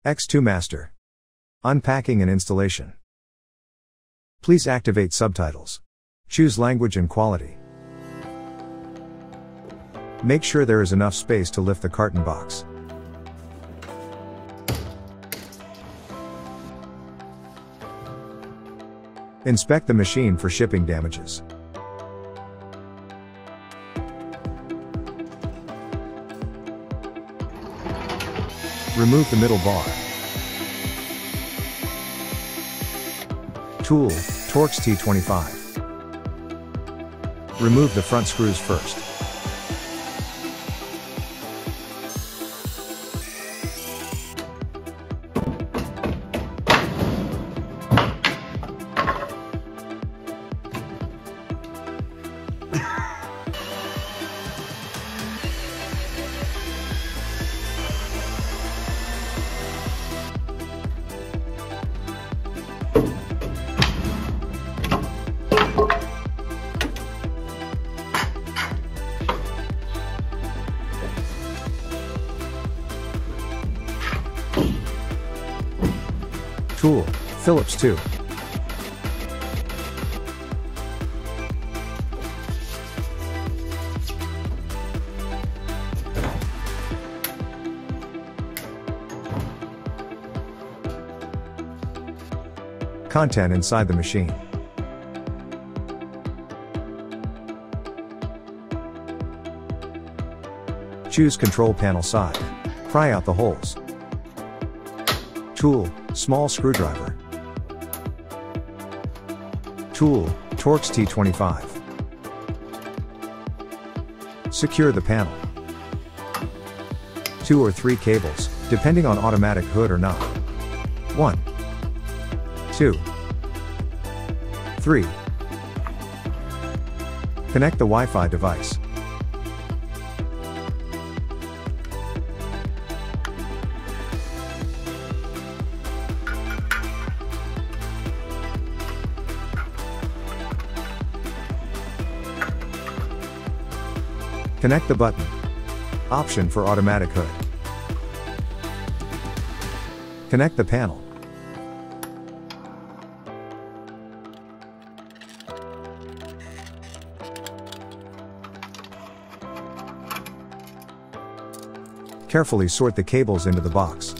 X2 Master. Unpacking and installation. Please activate subtitles. Choose language and quality. Make sure there is enough space to lift the carton box. Inspect the machine for shipping damages. Remove the middle bar. Tool, Torx T25. Remove the front screws first. Tool, Phillips 2. Content inside the machine. Choose control panel side. Pry out the holes. Tool, small screwdriver. Tool, Torx T25. Secure the panel. 2 or 3 cables, depending on automatic hood or not. 1, 2, 3. Connect the Wi-Fi device. Connect the button. Option for automatic hood. Connect the panel. Carefully sort the cables into the box.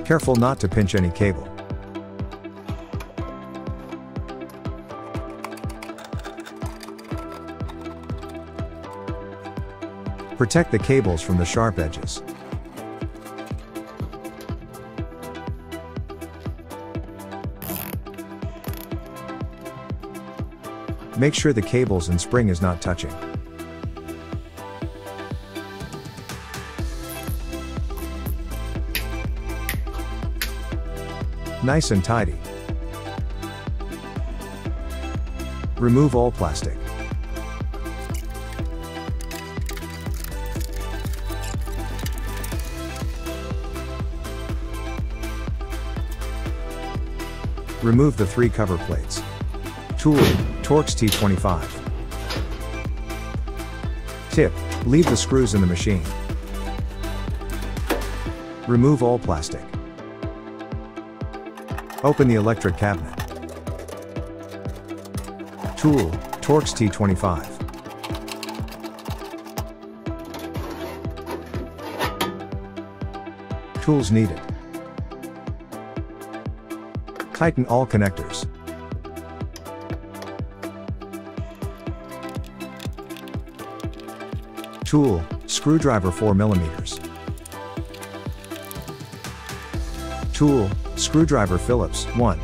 Careful not to pinch any cable. Protect the cables from the sharp edges. Make sure the cables and spring is not touching. Nice and tidy. Remove all plastic. Remove the 3 cover plates. Tool, Torx T25. Tip, leave the screws in the machine. Remove all plastic. Open the electric cabinet. Tool, Torx T25. Tools needed. Tighten all connectors. Tool, screwdriver 4mm. Tool, screwdriver Phillips 1.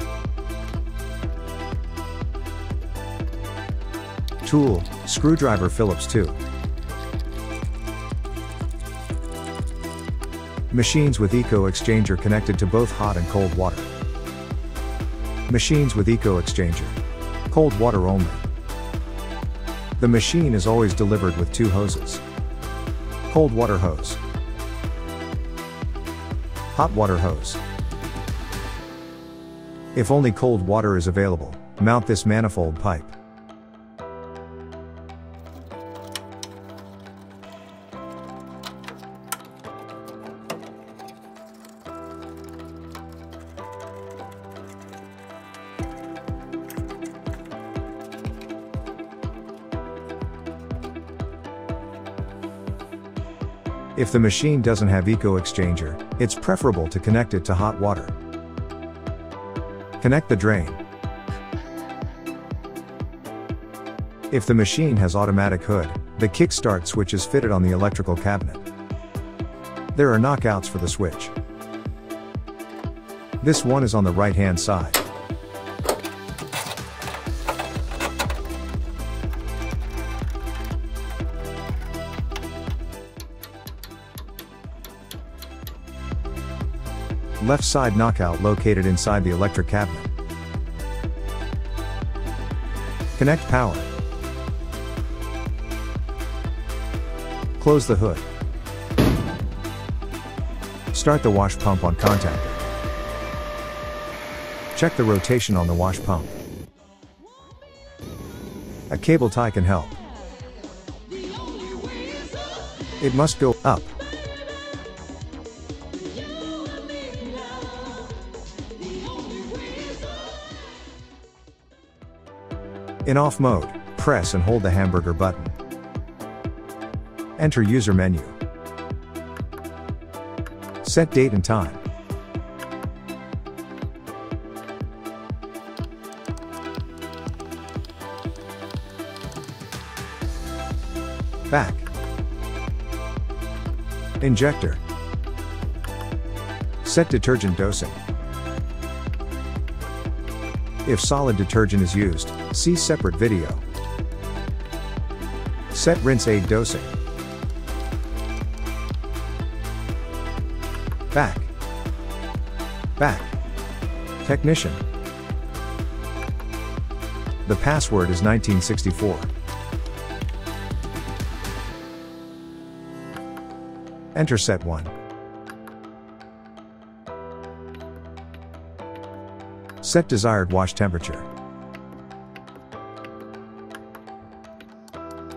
Tool, screwdriver Phillips 2. Machines with eco exchanger connected to both hot and cold water. Machines with eco exchanger. Cold water only. The machine is always delivered with 2 hoses. Cold water hose. Hot water hose. If only cold water is available, mount this manifold pipe. If the machine doesn't have eco exchanger, it's preferable to connect it to hot water. Connect the drain. If the machine has automatic hood, the kickstart switch is fitted on the electrical cabinet. There are knockouts for the switch. This one is on the right-hand side. Left side knockout located inside the electric cabinet. Connect power. Close the hood. Start the wash pump on contactor. Check the rotation on the wash pump. A cable tie can help. It must go up. In off mode, press and hold the hamburger button. Enter user menu. Set date and time. Back. Injector. Set detergent dosing. If solid detergent is used, see separate video. Set rinse aid dosing. Back. Back. Technician. The password is 1964. Enter set 1. Set desired wash temperature.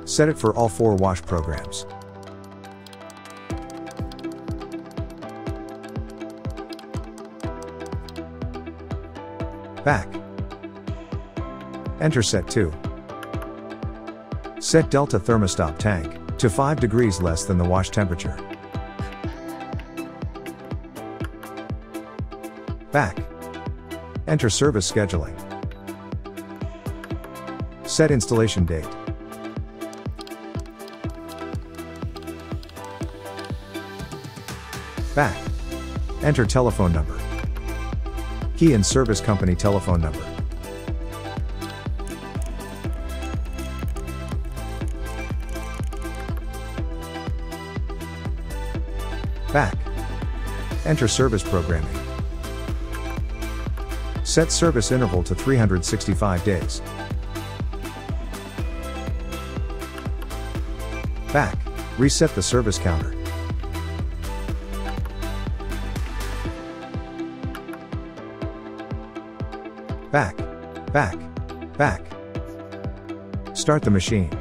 Set it for all 4 wash programs. Back. Enter set 2. Set delta thermostat tank to 5 degrees less than the wash temperature. Back. Enter service scheduling. Set installation date. Back. Enter telephone number. Key and service company telephone number. Back. Enter service programming. Set service interval to 365 days. Back. Reset the service counter. Back. Back. Back. Start the machine.